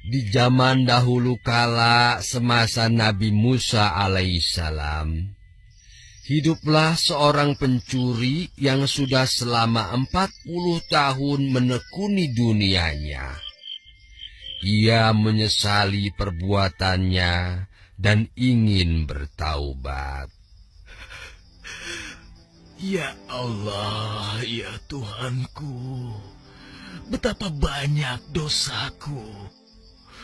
Di zaman dahulu kala semasa Nabi Musa alaihissalam, hiduplah seorang pencuri yang sudah selama 40 tahun menekuni dunianya. Ia menyesali perbuatannya dan ingin bertaubat. Ya Allah, ya Tuhanku, betapa banyak dosaku.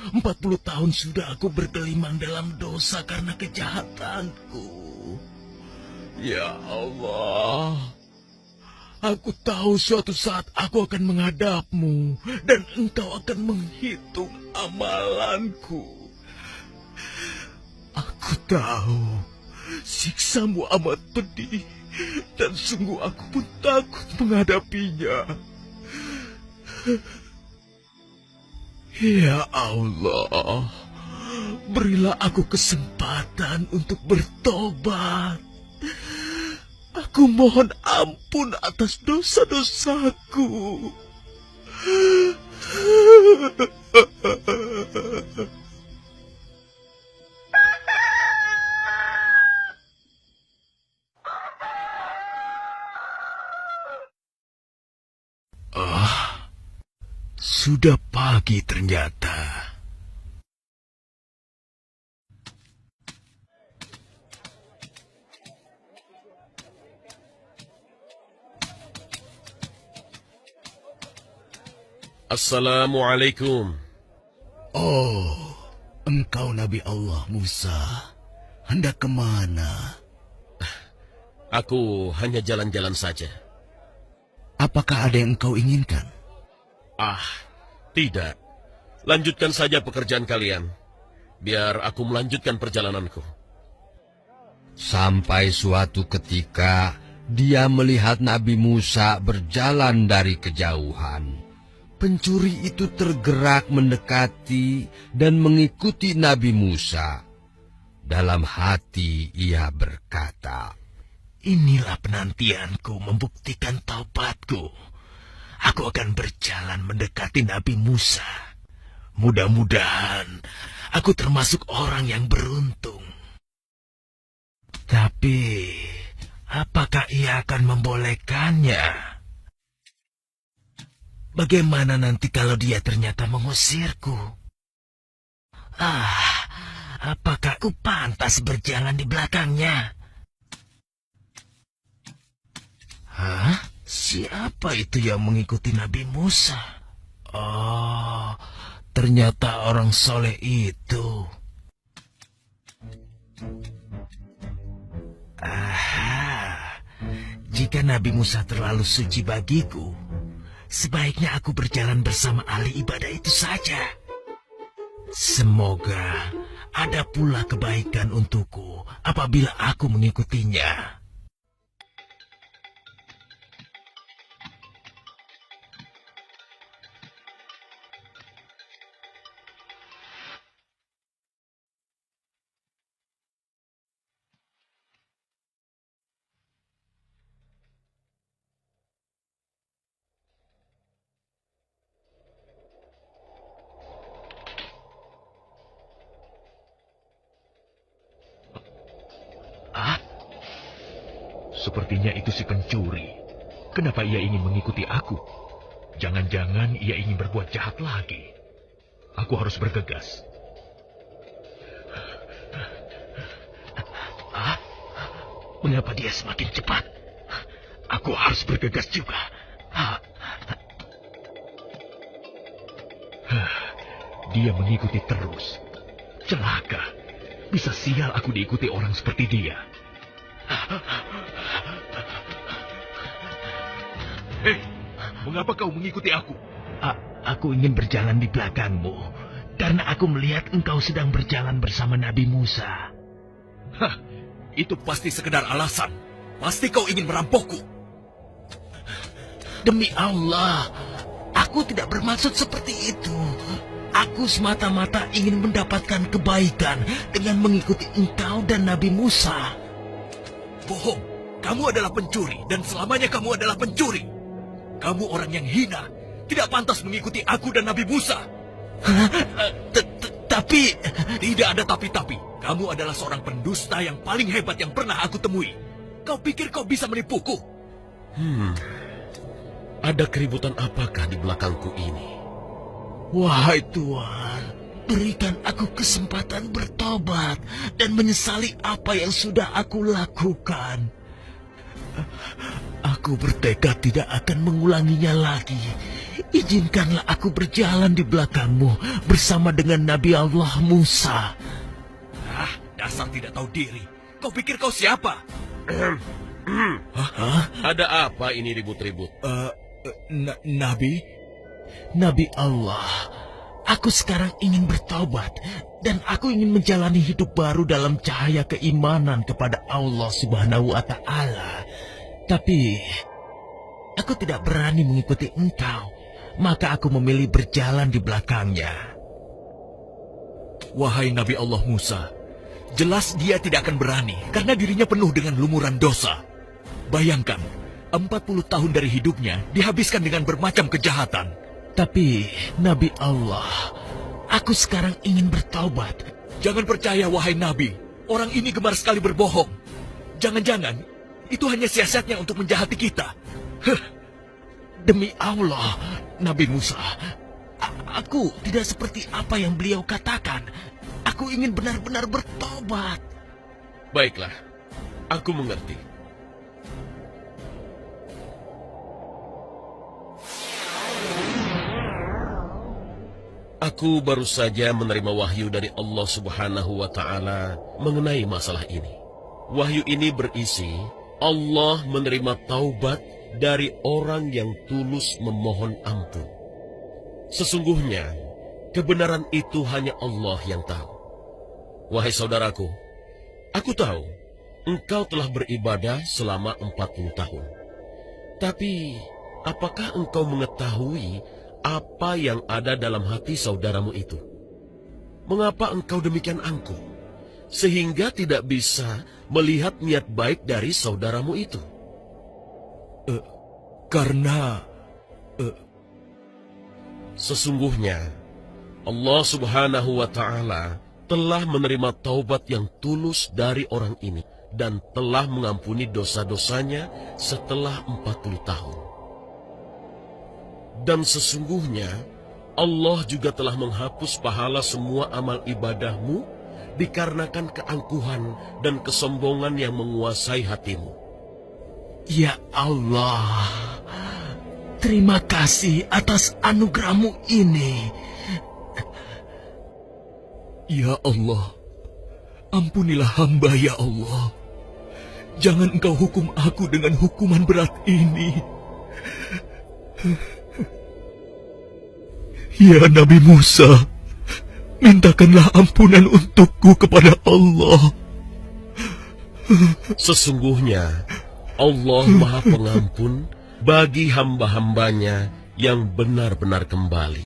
40 tahun sudah aku bergelimang dalam dosa karena kejahatanku. Ya Allah, aku tahu suatu saat aku akan menghadapmu dan engkau akan menghitung amalanku. Aku tahu siksamu amat pedih dan sungguh aku pun takut menghadapinya. Ya Allah, berilah aku kesempatan untuk bertobat. Aku mohon ampun atas dosa-dosaku. Sudah pagi ternyata. Assalamualaikum. Oh, engkau Nabi Allah Musa. Hendak kemana? Aku hanya jalan-jalan saja. Apakah ada yang engkau inginkan? Tidak. Lanjutkan saja pekerjaan kalian. Biar aku melanjutkan perjalananku. Sampai suatu ketika, dia melihat Nabi Musa berjalan dari kejauhan. Pencuri itu tergerak mendekati dan mengikuti Nabi Musa. Dalam hati ia berkata, Inilah penantianku membuktikan taubatku. Aku akan berjalan mendekati Nabi Musa. Mudah-mudahan aku termasuk orang yang beruntung. Tapi, apakah ia akan membolehkannya? Bagaimana nanti kalau dia ternyata mengusirku? Apakah aku pantas berjalan di belakangnya? Siapa itu yang mengikuti Nabi Musa? Oh, ternyata orang soleh itu. Jika Nabi Musa terlalu suci bagiku, sebaiknya aku berjalan bersama ahli ibadah itu saja. Semoga ada pula kebaikan untukku apabila aku mengikutinya. Sepertinya itu si pencuri. Kenapa ia ingin mengikuti aku? Jangan-jangan ia ingin berbuat jahat lagi. Aku harus bergegas. Mengapa dia semakin cepat? Aku harus bergegas juga. Dia mengikuti terus. Celaka. Bisa sial aku diikuti orang seperti dia. Hei, mengapa kau mengikuti aku? Aku ingin berjalan di belakangmu, karena aku melihat engkau sedang berjalan bersama Nabi Musa. Itu pasti sekedar alasan. Pasti kau ingin merampokku. Demi Allah, aku tidak bermaksud seperti itu. Aku semata-mata ingin mendapatkan kebaikan dengan mengikuti engkau dan Nabi Musa. Bohong, kamu adalah pencuri dan selamanya kamu adalah pencuri. Kamu orang yang hina, tidak pantas mengikuti aku dan Nabi Musa. Tapi... Tidak ada tapi-tapi. Kamu adalah seorang pendusta yang paling hebat yang pernah aku temui. Kau pikir kau bisa menipuku? Ada keributan apakah di belakangku ini? Wahai Tuhan, berikan aku kesempatan bertobat dan menyesali apa yang sudah aku lakukan. Aku bertekad tidak akan mengulanginya lagi. Izinkanlah aku berjalan di belakangmu bersama dengan Nabi Allah Musa. Ah, dasar tidak tahu diri. Kau pikir kau siapa? Ada apa ini ribut-ribut? Nabi? Nabi Allah, aku sekarang ingin bertobat dan aku ingin menjalani hidup baru dalam cahaya keimanan kepada Allah Subhanahu wa Ta'ala. Tapi aku tidak berani mengikuti engkau, maka aku memilih berjalan di belakangnya. Wahai Nabi Allah Musa, jelas dia tidak akan berani karena dirinya penuh dengan lumuran dosa. Bayangkan, 40 tahun dari hidupnya dihabiskan dengan bermacam kejahatan. Tapi Nabi Allah, aku sekarang ingin bertobat. Jangan percaya wahai Nabi, orang ini gemar sekali berbohong. Jangan-jangan itu hanya siasatnya untuk menjahati kita. Demi Allah, Nabi Musa, aku tidak seperti apa yang beliau katakan. Aku ingin benar-benar bertobat. Baiklah, aku mengerti. Aku baru saja menerima wahyu dari Allah Subhanahu wa Ta'ala mengenai masalah ini. Wahyu ini berisi Allah menerima taubat dari orang yang tulus memohon ampun. Sesungguhnya, kebenaran itu hanya Allah yang tahu. Wahai saudaraku, aku tahu engkau telah beribadah selama 40 tahun. Tapi, apakah engkau mengetahui apa yang ada dalam hati saudaramu itu? Mengapa engkau demikian angkuh, sehingga tidak bisa melihat niat baik dari saudaramu itu? Karena sesungguhnya Allah Subhanahu wa Ta'ala telah menerima taubat yang tulus dari orang ini dan telah mengampuni dosa-dosanya setelah 40 tahun. Dan sesungguhnya Allah juga telah menghapus pahala semua amal ibadahmu dikarenakan keangkuhan dan kesombongan yang menguasai hatimu. Ya Allah, terima kasih atas anugerahmu ini. Ya Allah, ampunilah hamba ya Allah. Jangan engkau hukum aku dengan hukuman berat ini. Ya Nabi Musa, mintakanlah ampunan untukku kepada Allah. Sesungguhnya Allah Maha Pengampun bagi hamba-hambanya yang benar-benar kembali.